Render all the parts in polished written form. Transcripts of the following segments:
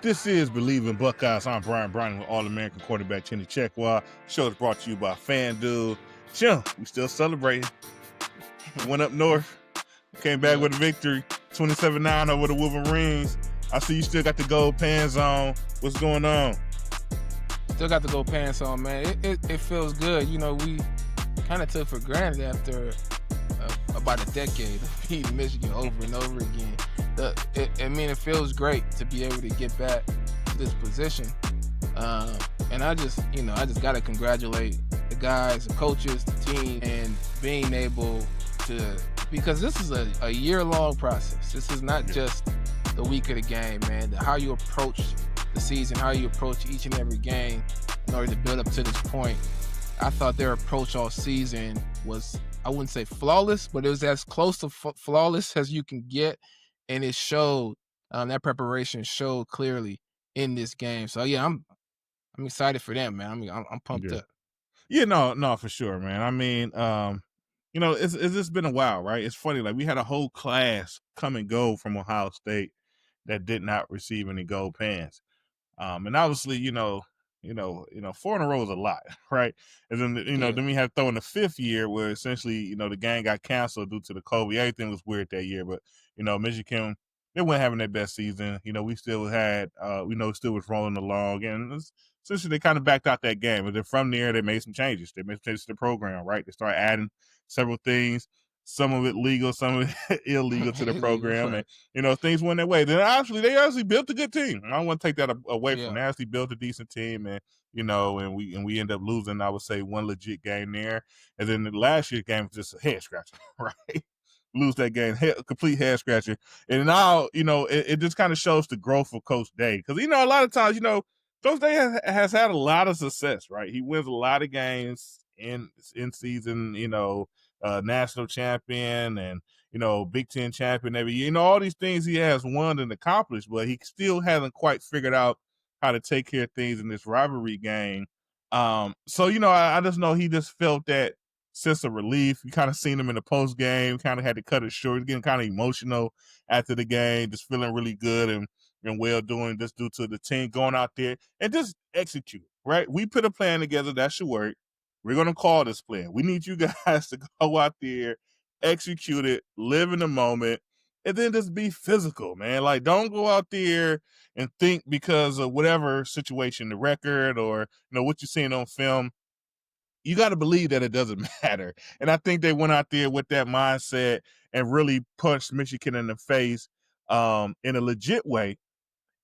This is Bleav In Buckeyes. I'm Bryant with All-American quarterback Chimdi and Chekwa. Show is brought to you by FanDuel. Chim, we still celebrating. We went up north, came back with a victory, 27-9 over the Wolverines. I see you still got the gold pants on. What's going on? Still got the gold pants on, man. It feels good. You know, we kind of took for granted after about a decade of beating Michigan over and over again. It feels great to be able to get back to this position. And I just got to congratulate the guys, the coaches, the team, and being able to, because this is a year-long process. This is not just the week of the game, man. How you approach the season, how you approach each and every game in order to build up to this point. I thought their approach all season was, I wouldn't say flawless, but it was as close to flawless as you can get. And it showed, that preparation showed clearly in this game. So yeah, I'm excited for them, man. I'm pumped up. Yeah, no, for sure, man. I mean, it's just been a while, right? It's funny, like we had a whole class come and go from Ohio State that did not receive any gold pants. And obviously, 4 in a row is a lot, right? And then, then we had to throw in the 5th year where essentially, the game got canceled due to the COVID. Everything was weird that year, but, Michigan, they weren't having their best season. We still had, still was rolling along. And essentially they kind of backed out that game. But then from there, they made some changes. They made some changes to the program, right? They started adding several things. Some of it legal, some of it illegal to the program, and things went their way. Then they actually built a good team. I don't want to take that away from them. They actually built a decent team, and we end up losing, I would say, one legit game there, and then the last year's game was just a head scratcher, right? Lose that game, complete head scratcher, and now it just kind of shows the growth of Coach Day, because a lot of times Coach Day has had a lot of success, right? He wins a lot of games in season, national champion and Big Ten champion every year. All these things he has won and accomplished, but he still hasn't quite figured out how to take care of things in this rivalry game. So I just know he just felt that sense of relief. You kind of seen him in the post game, kind of had to cut it short, getting kind of emotional after the game, just feeling really good and well doing, just due to the team going out there and just execute, right? We put a plan together that should work. We're going to call this plan. We need you guys to go out there, execute it, live in the moment, and then just be physical, man. Like, don't go out there and think because of whatever situation, the record or, what you're seeing on film, you got to believe that it doesn't matter. And I think they went out there with that mindset and really punched Michigan in the face in a legit way.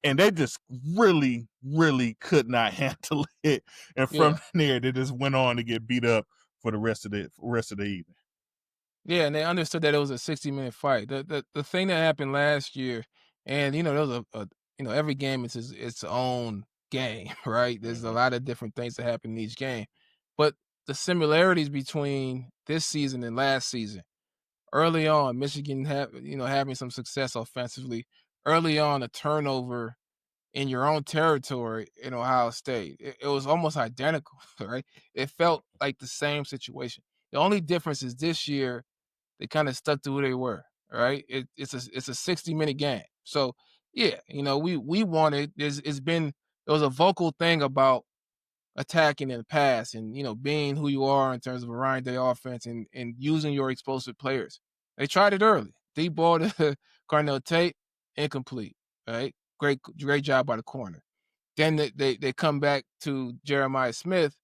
And they just really, really could not handle it. And from there, they just went on to get beat up for the rest of the evening. Yeah, and they understood that it was a 60-minute fight. The thing that happened last year, and there was every game is its own game, right? There's a lot of different things that happen in each game, but the similarities between this season and last season. Early on, Michigan having some success offensively. Early on, a turnover in your own territory in Ohio State. It was almost identical, right? It felt like the same situation. The only difference is this year they kind of stuck to who they were, right? It's a 60-minute game. So yeah, we wanted. There was a vocal thing about attacking in the past and being who you are in terms of a Ryan Day offense and using your explosive players. They tried it early. Deep ball to Carnell Tate, incomplete, right? Great job by the corner. Then they come back to Jeremiah Smith,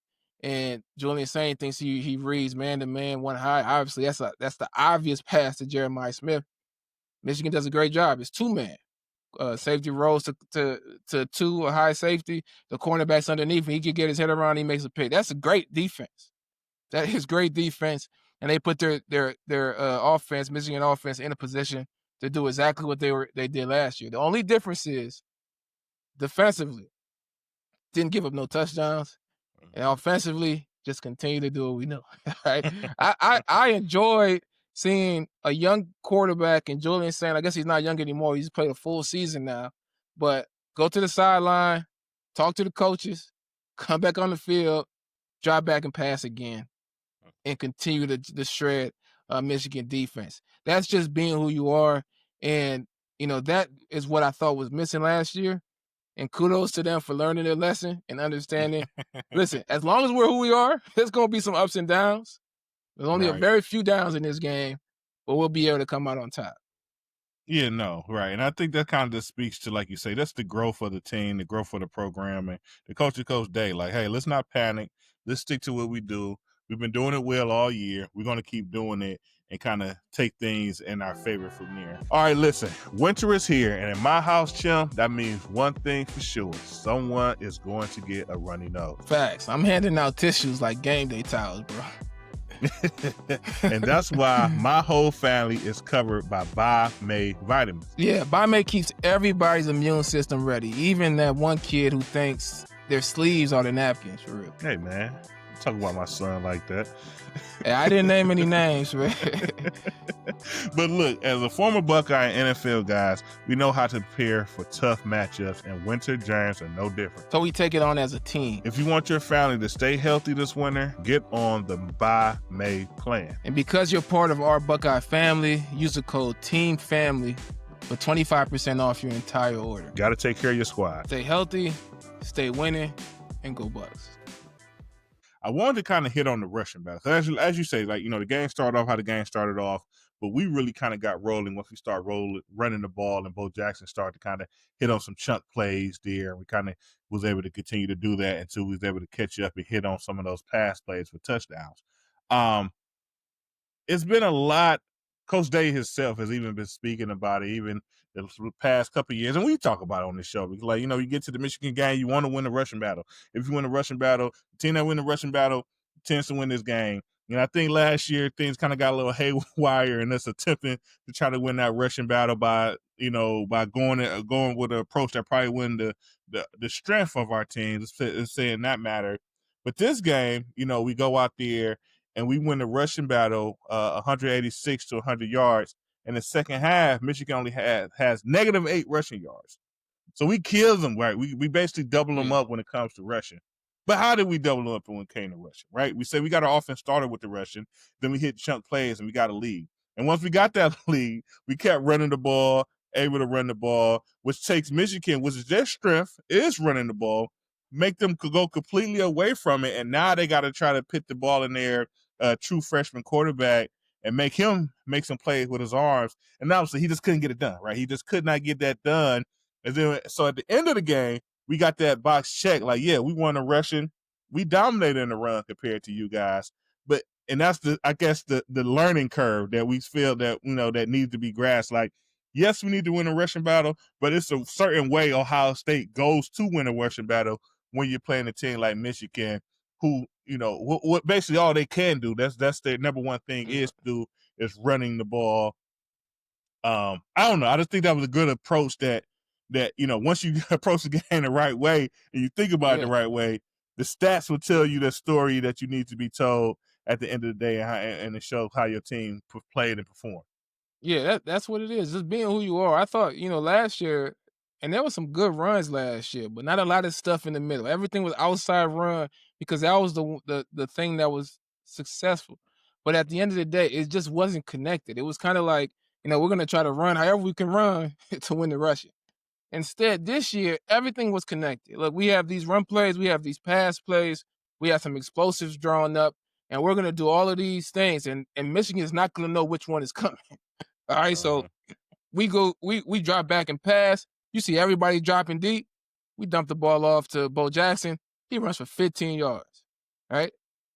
and Julian Sain thinks he reads man-to-man, one high. Obviously, that's the obvious pass to Jeremiah Smith. Michigan does a great job. It's 2-man. Safety rolls to 2, a high safety. The cornerback's underneath, and he can get his head around. He makes a pick. That's a great defense. That is great defense, and they put their offense, Michigan offense, in a position to do exactly what they did last year. The only difference is defensively didn't give up no touchdowns, and offensively just continue to do what we know. Right? I enjoyed seeing a young quarterback and Julian Sain. I guess he's not young anymore. He's played a full season now, but go to the sideline, talk to the coaches, come back on the field, drop back and pass again, and continue to shred Michigan defense. That's just being who you are. And, that is what I thought was missing last year. and kudos to them for learning their lesson and understanding. Listen, as long as we're who we are, there's gonna be some ups and downs. There's only a Right. very few downs in this game, but we'll be able to come out on top. Yeah, no, right. And I think that kind of just speaks to, like you say, that's the growth of the team, the growth of the program, and the Coach Day. Like, hey, let's not panic. Let's stick to what we do. We've been doing it well all year. We're going to keep doing it and kind of take things in our favor from there. All right, listen, winter is here. And in my house, Chim, that means one thing for sure. Someone is going to get a runny nose. Facts. I'm handing out tissues like game day towels, bro. And that's why my whole family is covered by Bleav vitamins. Yeah, Bleav keeps everybody's immune system ready, even that one kid who thinks their sleeves are the napkins, for real. Hey, man, don't talk about my son like that. Hey, I didn't name any names, man. But look, as a former Buckeye and NFL guys, we know how to prepare for tough matchups, and winter germs are no different. So we take it on as a team. If you want your family to stay healthy this winter, get on the Bleav plan. And because you're part of our Buckeye family, use the code TEAMFAMILY for 25% off your entire order. Got to take care of your squad. Stay healthy, stay winning, and go Bucks. I wanted to kind of hit on the rushing battle. As you say, like, the game started off how the game started off, but we really kind of got rolling once we start running the ball, and Bo Jackson started to kind of hit on some chunk plays there. We kind of was able to continue to do that until we was able to catch up and hit on some of those pass plays for touchdowns. It's been a lot. Coach Day himself has even been speaking about it, even the past couple of years. And we talk about it on this show because, like, you get to the Michigan game, you want to win the rushing battle. If you win the rushing battle, the team that win the rushing battle tends to win this game. I think last year things kind of got a little haywire, and us attempting to try to win that rushing battle by going with an approach that probably wasn't the strength of our team. It's saying that matter. But this game, we go out there and we win the rushing battle 186 to 100 yards. In the second half, Michigan only has -8 rushing yards. So we killed them, right? We basically double them up when it comes to rushing. But how did we double them up when it came to rushing, right? We said we got our offense started with the rushing, then we hit chunk plays and we got a lead. And once we got that lead, we kept running the ball, able to run the ball, which takes Michigan, which is their strength, is running the ball, make them go completely away from it. And now they got to try to put the ball in their true freshman quarterback and make him make some plays with his arms. And obviously he just couldn't get it done, right? He just could not get that done. And then, so at the end of the game, we got that box check. Like, yeah, we won the rushing. We dominated in the run compared to you guys. And that's the learning curve that we feel that, that needs to be grasped. Like, yes, we need to win a rushing battle, but it's a certain way Ohio State goes to win a rushing battle when you're playing a team like Michigan, who, what basically all they can do. That's their number one thing is running the ball. I don't know. I just think that was a good approach that once you approach the game the right way and you think about it the right way, the stats will tell you the story that you need to be told at the end of the day, and it shows how your team played and performed. Yeah, that's what it is. Just being who you are. I thought, last year, and there was some good runs last year, but not a lot of stuff in the middle. Everything was outside run because that was the thing that was successful. But at the end of the day, it just wasn't connected. It was kind of like, we're gonna try to run however we can run to win the rushing. Instead, this year, everything was connected. Look, we have these run plays, we have these pass plays, we have some explosives drawn up, and we're gonna do all of these things. And Michigan is not gonna know which one is coming. All right, so we drop back and pass. You see everybody dropping deep. We dump the ball off to Bo Jackson. He runs for 15 yards. All right,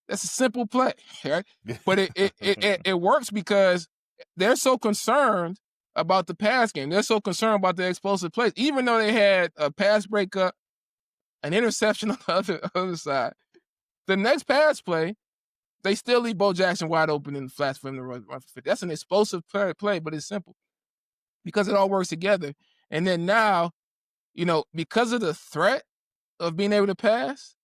that's a simple play, right? But it works because they're so concerned about the pass game. They're so concerned about the explosive plays, even though they had a pass breakup, an interception on the other side. The next pass play, they still leave Bo Jackson wide open in the flats for him to run for 50. That's an explosive play, but it's simple because it all works together. And then now, because of the threat of being able to pass,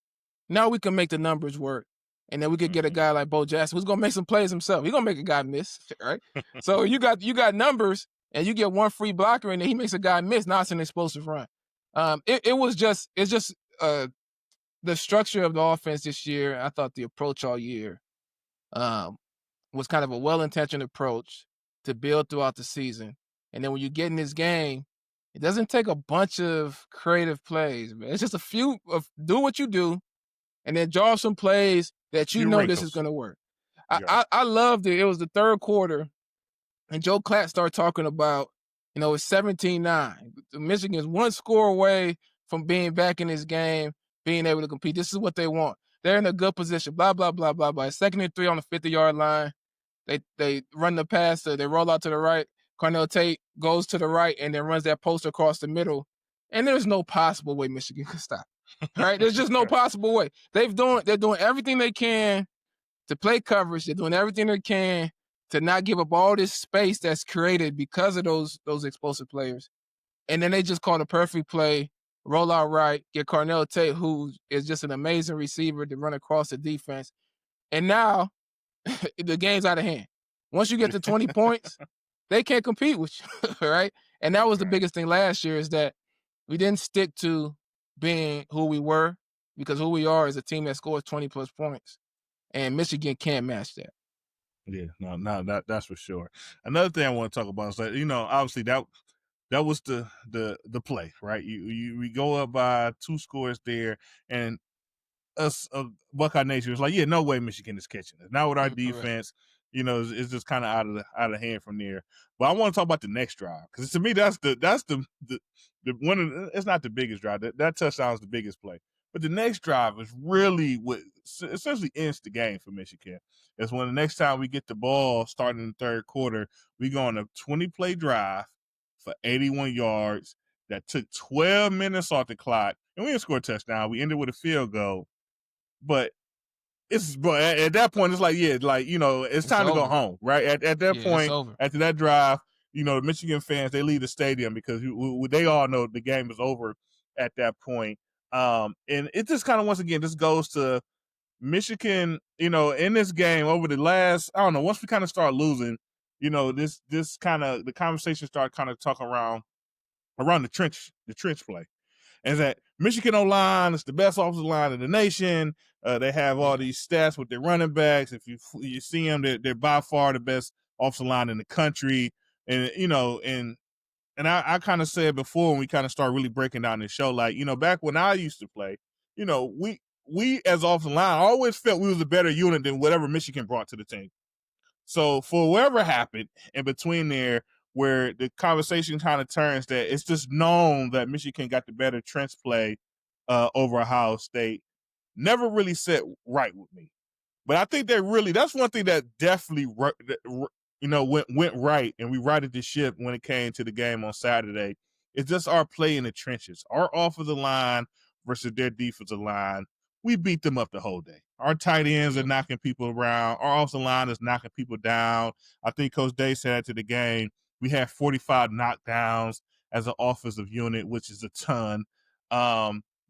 now we can make the numbers work. And then we could get a guy like Bo Jackson who's gonna make some plays himself. He's gonna make a guy miss, right? So you got numbers, and you get one free blocker, and then he makes a guy miss. Now it's an explosive run. It's just the structure of the offense this year. I thought the approach all year was kind of a well-intentioned approach to build throughout the season. And then when you get in this game, It doesn't take a bunch of creative plays, man. It's just a few of do what you do and then draw some plays that you Few know this is wrinkles. gonna work. I Yeah. I, I loved it. It was the third quarter, and Joe Klatt started talking about, it's 17-9. Michigan's one score away from being back in this game, being able to compete. This is what they want. They're in a good position. Blah blah blah blah blah. 2nd and 3 on the 50-yard line. They run the pass. They roll out to the right. Cornell Tate goes to the right and then runs that post across the middle. And there's no possible way Michigan could stop. Right? There's just no possible way. They're doing everything they can to play coverage. They're doing everything they can to not give up all this space that's created because of those explosive players. And then they just call the perfect play, roll out right, get Cornell Tate, who is just an amazing receiver, to run across the defense. And now the game's out of hand. Once you get to 20 points, they can't compete with you, right? And that was the Right. biggest thing last year, is that we didn't stick to being who we were, because who we are is a team that scores 20-plus points, and Michigan can't match that. Yeah, no, that's for sure. Another thing I want to talk about is that, obviously that was the play, right? We go up by 2 scores there, and us Buckeye Nation was like, yeah, no way Michigan is catching it. Not with our Right. defense. It's just kind of out of hand from there. But I want to talk about the next drive, because to me that's the one of it's not the biggest drive. That touchdown is the biggest play. But the next drive is really what essentially ends the game for Michigan. It's when the next time we get the ball starting in the third quarter, we go on a 20-play drive for 81 yards that took 12 minutes off the clock, and we didn't score a touchdown. We ended with a field goal. But at that point, it's like, yeah, like, it's It's time to go over. home, right? At that Yeah, it's point, over. after that drive, the Michigan fans, they leave the stadium because they all know the game is over at that point. And it just kind of, once again, just goes to Michigan, in this game over the last, I don't know, once we kind of start losing, this kind of, the conversation started kind of talking around the trench play. And that Michigan O-line is the best offensive line in the nation. They have all Yeah. these stats with their running backs. If you see them, they're by far the best offensive line in the country. And I kind of said before, when we kind of start really breaking down this show, like, back when I used to play, we as offensive line always felt we was a better unit than whatever Michigan brought to the team. So for whatever happened in between there, where the conversation kind of turns that it's just known that Michigan got the better trench play over Ohio State, never really set right with me. But I think that's one thing that definitely went right, and we righted the ship when it came to the game on Saturday. It's just our play in the trenches. Our offensive line versus their defensive line, we beat them up the whole day. Our tight ends are Yep. knocking people around. Our offensive line is knocking people down. I think Coach Day said after the game, we had 45 knockdowns as an offensive unit, which is a ton.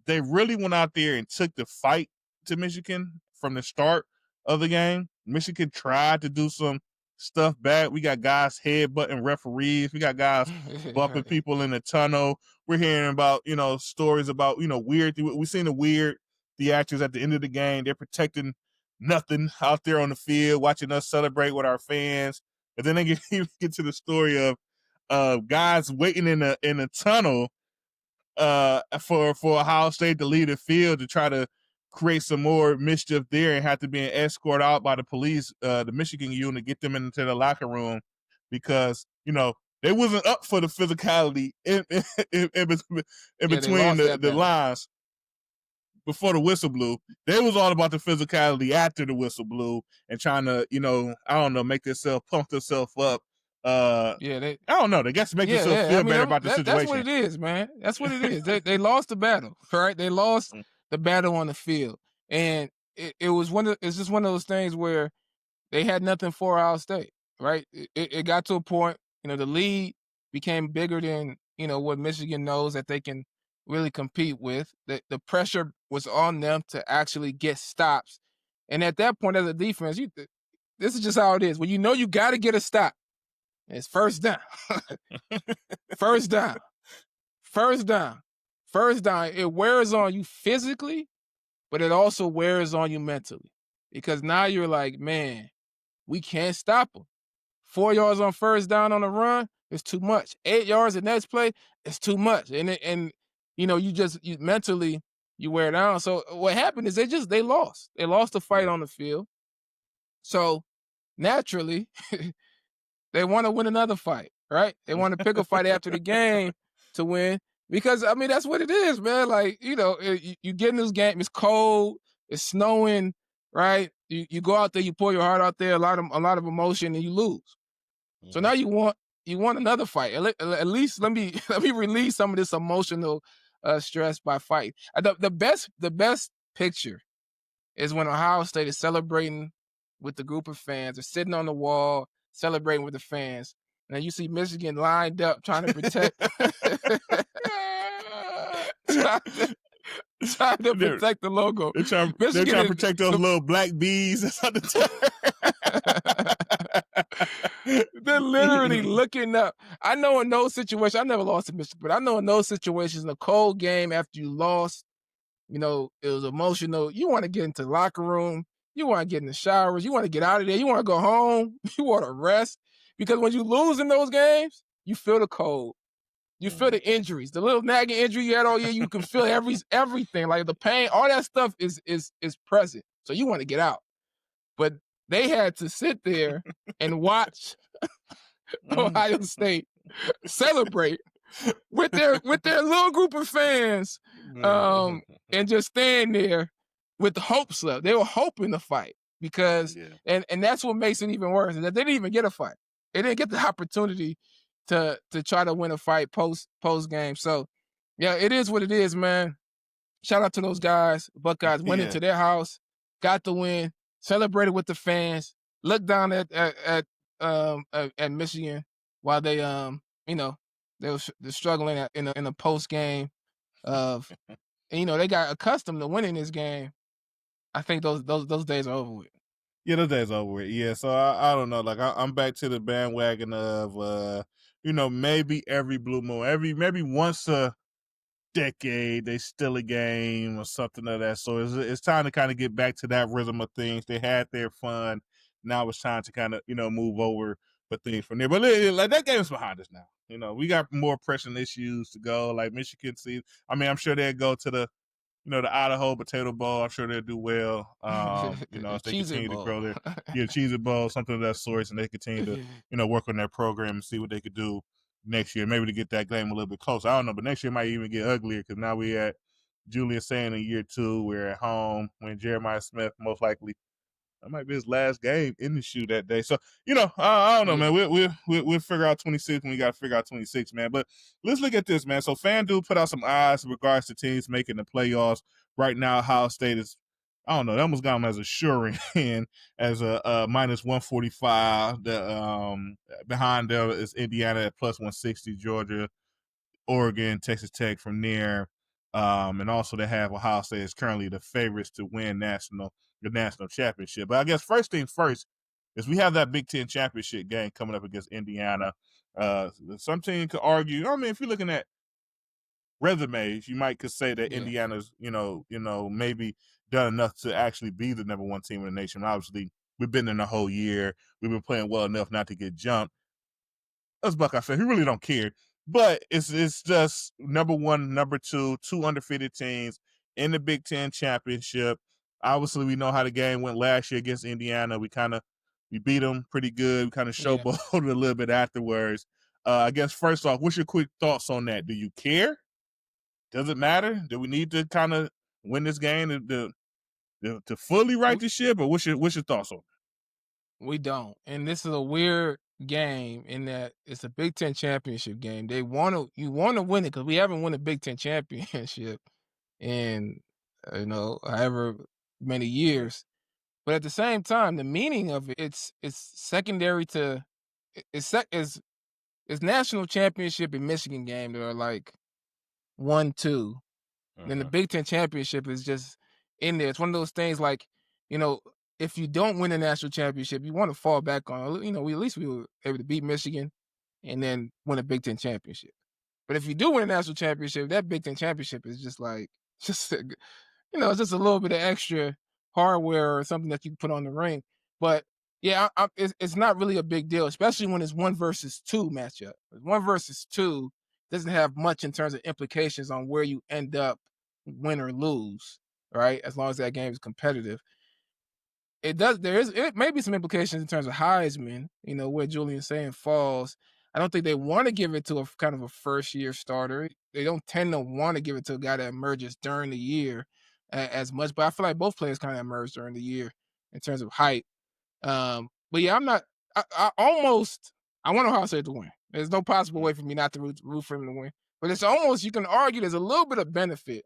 They really went out there and took the fight to Michigan from the start of the game. Michigan tried to do some stuff back. We got guys headbutting referees. We got guys bumping Right. people in the tunnel. We're hearing about, stories about, weird. We've seen the weird theatrics at the end of the game. They're protecting nothing out there on the field, watching us celebrate with our fans. And then they get to the story of guys waiting in a tunnel for Ohio State to leave the field to try to create some more mischief there, and have to be escorted out by the police, the Michigan unit, get them into the locker room, because they wasn't up for the physicality in Yeah, they between lost the that battle. lines before the whistle blew. They was all about the physicality after the whistle blew, and trying to, I don't know, pump themselves up. Yeah, they I don't know. They guess to make yeah, themselves yeah. I feel mean, better about the that's what situation. it is, man. That's what it is. They lost the battle, right? They lost the battle on the field. And it's just one of those things where they had nothing for Ohio State, right? It got to a point, the lead became bigger than, what Michigan knows that they can really compete with. The pressure was on them to actually get stops. And at that point, as a defense, this is just how it is. When you got to get a stop, it's first down. First down. First down. First down. It wears on you physically, but it also wears on you mentally. Because now you're like, man, we can't stop them. 4 yards on first down on the run is too much. 8 yards the next play is too much. And you mentally you wear down. So what happened is they lost. They lost the fight Yeah. on the field. So naturally, they want to win another fight, right? They want to pick a fight after the game to win because I mean that's what it is, man. Like you get in this game, it's cold, it's snowing, right? You go out there, you pour your heart out there, a lot of emotion, and you lose. So Mhm. now you want another fight. At least let me let me release some of this emotional stress by fight. The best picture is when Ohio State is celebrating with the group of fans. They're sitting on the wall celebrating with the fans. And you see Michigan lined up trying to protect trying to, trying to they're, protect the logo. they're Michigan trying to is protect those little black bees that's on the they're literally looking up. I know in those situations, I never lost to Michigan, but I know in those situations, in a cold game after you lost, it was emotional. You want to get into the locker room. You want to get in the showers. You want to get out of there. You want to go home. You want to rest. Because when you lose in those games, you feel the cold. You feel the injuries, the little nagging injury you had all year. You can feel everything, like the pain. All that stuff is present. So you want to get out. But they had to sit there and watch Ohio State celebrate with their little group of fans, and just stand there with the hopes of. They were hoping to fight because, Yeah. and that's what makes it even worse. Is that they didn't even get a fight. They didn't get the opportunity to try to win a fight post game. So, yeah, it is what it is, man. Shout out to those guys. Buckeyes went Yeah. into their house, got the win, celebrated with the fans, looked down at Michigan while they're struggling in a post game of, they got accustomed to winning this game. I think those days are over with. Yeah, those days over with. Yeah, so I don't know. Like I'm back to the bandwagon of maybe every blue moon, maybe once a decade they steal a game or something of that. So it's time to kind of get back to that rhythm of things. They had their fun. Now it's time to kind of move over for things from there. But like that game is behind us now. We got more pressing issues to go. Like Michigan see. I mean, I'm sure they'll go to the Idaho Potato Bowl. I'm sure they'll do well. As they Cheez It continue to Bowl. grow their Cheez It Bowl, something of that sort, and they continue to work on their program and see what they could do next year, maybe to get that game a little bit closer. I don't know, but next year might even get uglier because now we at Julius saying in year 2, we're at home when Jeremiah Smith most likely that might be his last game in the shoe that day. So, I don't know, Yeah. man. We'll figure out 26 when we got to figure out 26, man. But let's look at this, man. So, FanDuel put out some odds in regards to teams making the playoffs. Right now, Ohio State is, I don't know, they almost got them as a sure in as a minus 145. Behind them is Indiana at plus 160, Georgia, Oregon, Texas Tech from there. And also they have Ohio State is currently the favorites to win the national championship. But I guess first thing first is we have that Big Ten championship game coming up against Indiana. Some team could argue. I mean, if you're looking at resumes, you could say that Yeah. Indiana's, maybe done enough to actually be the number one team in the nation. Obviously, we've been in the whole year. We've been playing well enough not to get jumped. Us Buckeye fans, we really don't care. But it's just number one, number two undefeated teams in the Big Ten championship. Obviously, we know how the game went last year against Indiana. We beat them pretty good. We kind of Yeah. showboated a little bit afterwards. I guess first off, what's your quick thoughts on that? Do you care? Does it matter? Do we need to kind of win this game to fully right the ship, or what's your thoughts on it? We don't. And this is a weird game in that it's a Big Ten championship game. You want to win it because we haven't won a Big Ten championship in however many Yeah. years. But at the same time, the meaning of it's secondary to it's national championship and Michigan game that are like 1-2. Then the Uh-huh. Big Ten championship is just in there. It's one of those things like, you know, if you don't win the national championship, you want to fall back on, at least we were able to beat Michigan and then win a Big Ten championship. But if you do win a national championship, that Big Ten championship is just like, it's just a little bit of extra hardware or something that you can put on the ring. But Yeah, it's not really a big deal, especially when it's 1 versus 2 matchup. 1 versus 2 doesn't have much in terms of implications on where you end up, win or lose, right? As long as that game is competitive. It may be some implications in terms of Heisman, where Julian's saying falls. I don't think they wanna give it to a kind of a first-year starter. They don't tend to wanna give it to a guy that emerges during the year as much, but I feel like both players kinda emerged during the year in terms of hype. But yeah, I'm not. I want Ohio State to win. There's no possible way for me not to root for him to win. But it's almost you can argue there's a little bit of benefit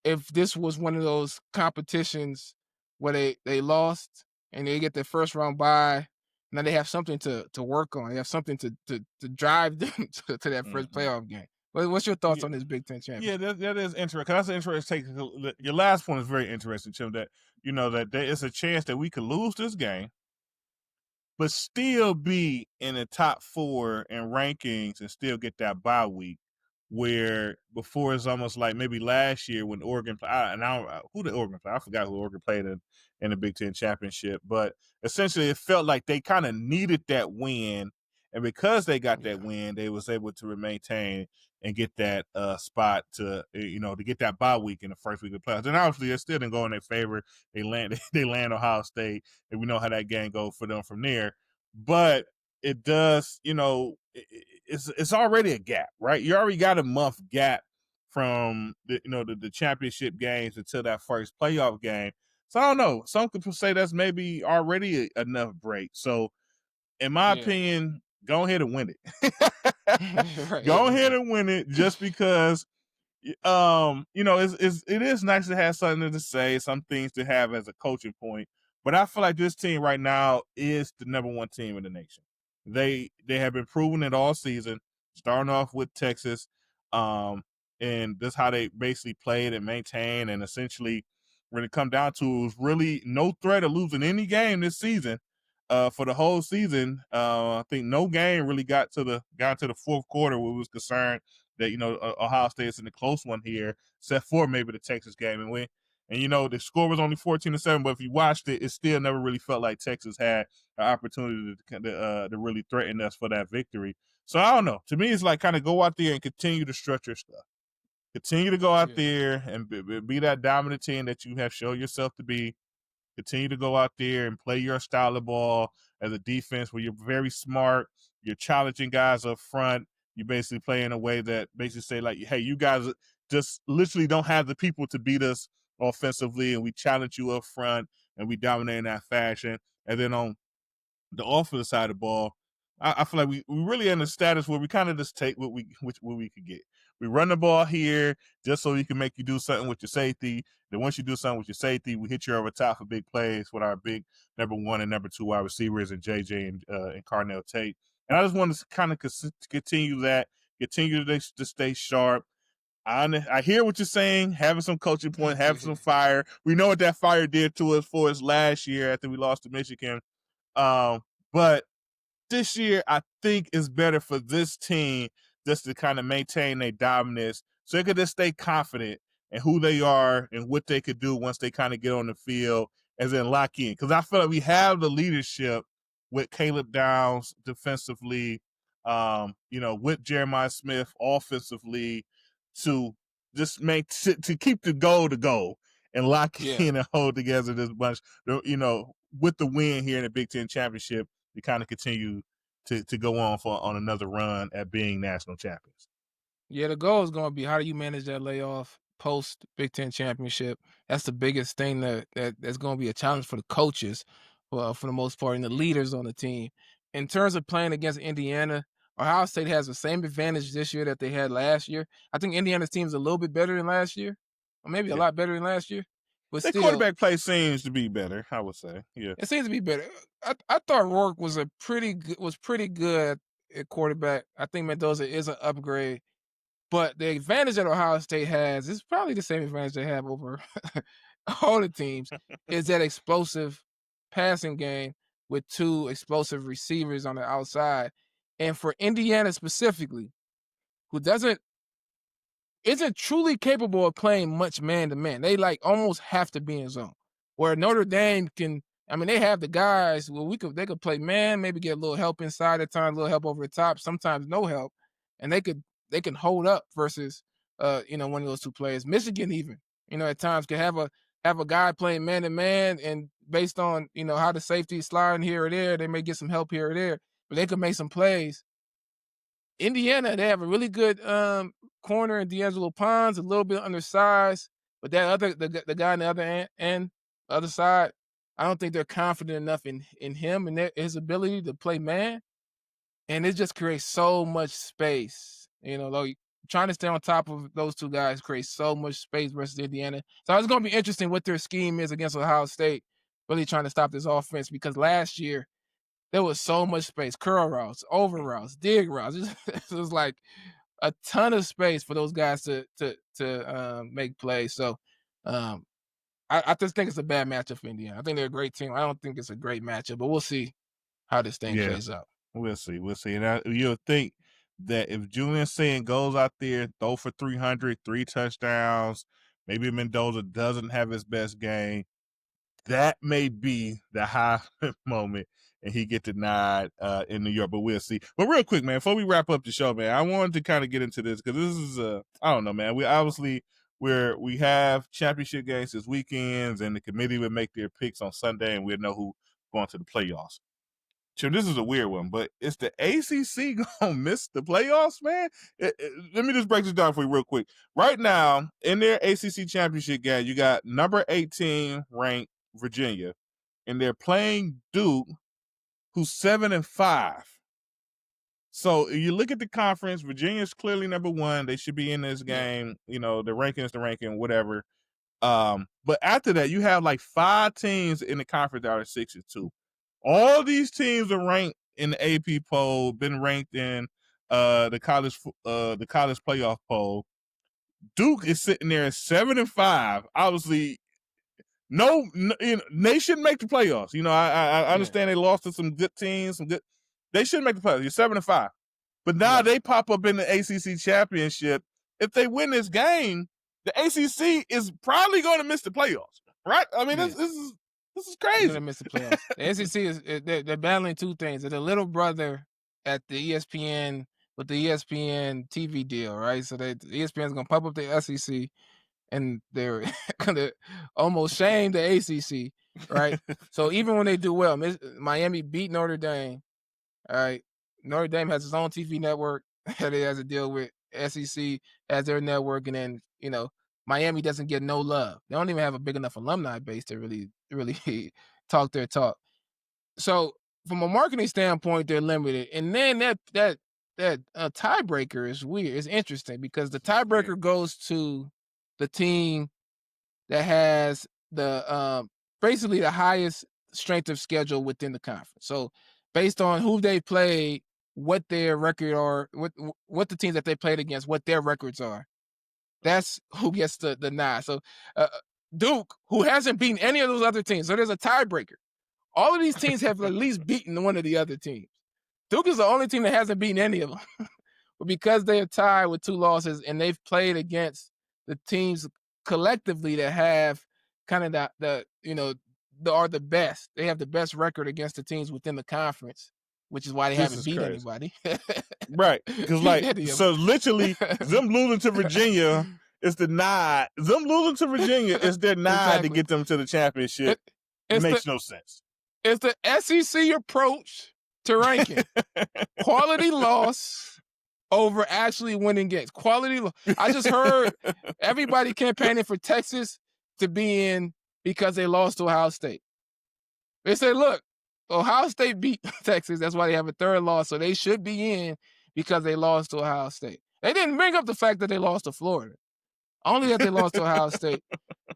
if this was one of those competitions where they lost and they get their first round bye. Now they have something to work on. They have something to drive them to that first Mhm. playoff game. What's your thoughts Yeah, on this Big Ten yeah, championship? that is interesting. 'Cause that's an interesting take. Your last point is very interesting, Tim. That that there is a chance that we could lose this game, but still be in the top 4 in rankings and still get that bye week. Where before it's almost like maybe last year when Oregon and I don't who did Oregon play? I forgot who Oregon played in the Big Ten championship, but essentially it felt like they kind of needed that win, and because they got that Yeah, win, they was able to maintain and get that spot to to get that bye week in the first week of the playoffs. And obviously, it still didn't go in their favor. They land they land Ohio State, and we know how that game goes for them from there. But it does, it's already a gap, right? You already got a month gap from the championship games until that first playoff game. So I don't know. Some people say that's maybe already enough break. So in my yeah, opinion, go ahead and win it. right, Go yeah, ahead yeah, and win it just because it is nice to have something to say, some things to have as a coaching point. But I feel like this team right now is the number 1 team in the nation. They have been proving it all season, starting off with Texas, and that's how they basically played and maintained, and essentially when it come down to it was really no threat of losing any game this season. For the whole season, I think no game really got to the fourth quarter where we was concerned that Ohio State's in the close one here, except for maybe the Texas game and win. And the score was only 14-7, but if you watched it, it still never really felt like Texas had an opportunity to really threaten us for that victory. So I don't know. To me, it's like kind of go out there and continue to structure stuff. Continue to go out yeah, there and be that dominant team that you have shown yourself to be. Continue to go out there and play your style of ball as a defense where you're very smart. You're challenging guys up front. You basically play in a way that basically say like, hey, you guys just literally don't have the people to beat us offensively, and we challenge you up front and we dominate in that fashion. And then on the offensive side of the ball, I feel like we really in a status where we kind of just take what we could get. We run the ball here just so we can make you do something with your safety. Then once you do something with your safety, we hit you over top for big plays with our big number 1 and number 2 wide receivers and JJ and Carnell Tate. And I just want to kind of continue that, continue to stay sharp. I hear what you're saying, having some coaching point, having some fire. We know what that fire did to us for us last year after we lost to Michigan. But this year, I think is better for this team just to kind of maintain their dominance so they could just stay confident in who they are and what they could do once they kind of get on the field and then lock in. Because I feel like we have the leadership with Caleb Downs defensively, with Jeremiah Smith offensively to just to keep the goal and lock yeah. in and hold together this bunch, with the win here in the Big Ten championship to kind of continue to go on another run at being national champions. Yeah, the goal is gonna be how do you manage that layoff post Big Ten championship? That's the biggest thing that's gonna be a challenge for the coaches, well, for the most part, and the leaders on the team. In terms of playing against Indiana, Ohio State has the same advantage this year that they had last year. I think Indiana's team is a little bit better than last year, or maybe a Yeah, lot better than last year. But their still, quarterback play seems to be better. I would say, yeah. it seems to be better. I thought Rourke was pretty good at quarterback. I think Mendoza is an upgrade. But the advantage that Ohio State has is probably the same advantage they have over all the teams, is that explosive passing game with 2 explosive receivers on the outside. And for Indiana specifically, who doesn't isn't truly capable of playing much man to man. They like almost have to be in zone. Where Notre Dame can I mean, they have the guys where they could play man, maybe get a little help inside at times, a little help over the top, sometimes no help, and they can hold up versus one of those two players. Michigan even, at times can have a guy playing man to man, and based on how the safety is sliding here or there, they may get some help here or there, but they could make some plays. Indiana, they have a really good corner in D'Angelo Pons, a little bit undersized, but that the guy on the end, the other side, I don't think they're confident enough in him and his ability to play man, and it just creates so much space. Like trying to stay on top of those two guys creates so much space versus Indiana. So it's going to be interesting what their scheme is against Ohio State, really trying to stop this offense because last year there was so much space, curl routes, over routes, dig routes. It was like a ton of space for those guys to make plays. So I just think it's a bad matchup for Indiana. I think they're a great team. I don't think it's a great matchup, but we'll see how this thing Yeah, plays out. we'll see. We'll see. And you'll think that if Julian Sayin goes out there, throw for 300, 3 touchdowns, maybe Mendoza doesn't have his best game, that may be the high moment and he get denied in New York, but we'll see. But real quick, man, before we wrap up the show, man, I wanted to kind of get into this because this is I don't know, man. We obviously we have championship games this weekends, and the committee will make their picks on Sunday, and we'll know who going to the playoffs. Chim, this is a weird one, but is the ACC gonna miss the playoffs, man? Let me just break this down for you real quick. Right now, in their ACC championship game, you got number 18 ranked Virginia, and they're playing Duke, who's 7-5. So you look at the conference, Virginia's clearly number 1. They should be in this game. The ranking is the ranking, whatever. But after that, you have like 5 teams in the conference that are 6-2. All these teams are ranked in the AP poll, been ranked in the college playoff poll. Duke is sitting there at 7-5. Obviously, they shouldn't make the playoffs. I understand they lost to some good teams, they shouldn't make the playoffs. You're 7-5. But now they pop up in the ACC championship. If they win this game, the ACC is probably going to miss the playoffs, right? I mean, this is crazy. They're going to miss the playoffs. The SEC they're battling two things. They're the little brother at the ESPN with the ESPN TV deal, right? So ESPN is going to pop up the SEC, and they're going to almost shame the ACC, right? So even when they do well, Miami beat Notre Dame, all right? Notre Dame has its own TV network that it has to deal with. SEC has their network, and then Miami doesn't get no love. They don't even have a big enough alumni base to really talk their talk. So from a marketing standpoint, they're limited. And then that tiebreaker is weird. It's interesting because the tiebreaker goes to the team that has the basically the highest strength of schedule within the conference. So based on who they played, what their record are, what the teams that they played against, what their records are, that's who gets the nod. So Duke, who hasn't beaten any of those other teams, so there's a tiebreaker. All of these teams have at least beaten one of the other teams. Duke is the only team that hasn't beaten any of them. But because they are tied with 2 losses and they've played against the teams collectively that have kind of are the best. They have the best record against the teams within the conference, which is why they haven't beat anybody. Right. Because so literally them losing to Virginia is the nod. Them losing to Virginia is their nod to get them to the championship. It makes no sense. It's the SEC approach to ranking. Quality loss over actually winning games. Quality loss. I just heard everybody campaigning for Texas to be in because they lost to Ohio State. They said, look, Ohio State beat Texas. That's why they have a 3rd loss. So they should be in because they lost to Ohio State. They didn't bring up the fact that they lost to Florida. Only that they lost to Ohio State.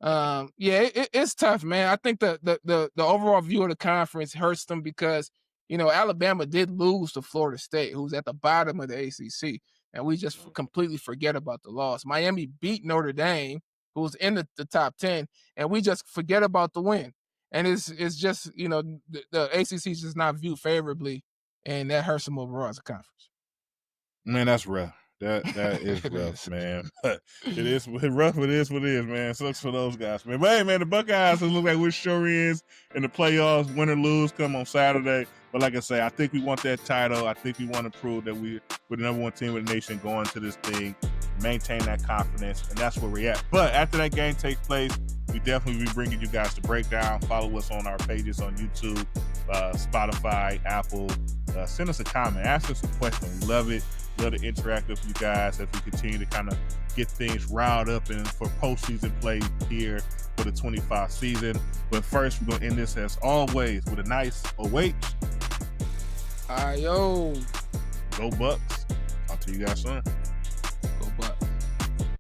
It's tough, man. I think the overall view of the conference hurts them because, Alabama did lose to Florida State, who's at the bottom of the ACC, and we just completely forget about the loss. Miami beat Notre Dame, who's in the top 10, and we just forget about the win. And it's just, the ACC is just not viewed favorably, and that hurts them overall as a conference. Man, that's rough. That is It rough, is. man. But it is rough. It is what it is, man. Sucks for those guys, man. But hey, man, the Buckeyes look like we're sure is in the playoffs. Win or lose, come on Saturday. But like I say, I think we want that title. I think we want to prove that we're the number one team in the nation going to this thing, maintain that confidence, and that's where we're at. But after that game takes place, we definitely be bringing you guys the breakdown. Follow us on our pages on YouTube, Spotify, Apple. Send us a comment. Ask us a question. We love it. Love to interact with you guys as we continue to kind of get things riled up and for postseason play here for the 25 season. But first, we're going to end this as always with a nice OH. Yo. Go Bucks. Talk to you guys soon.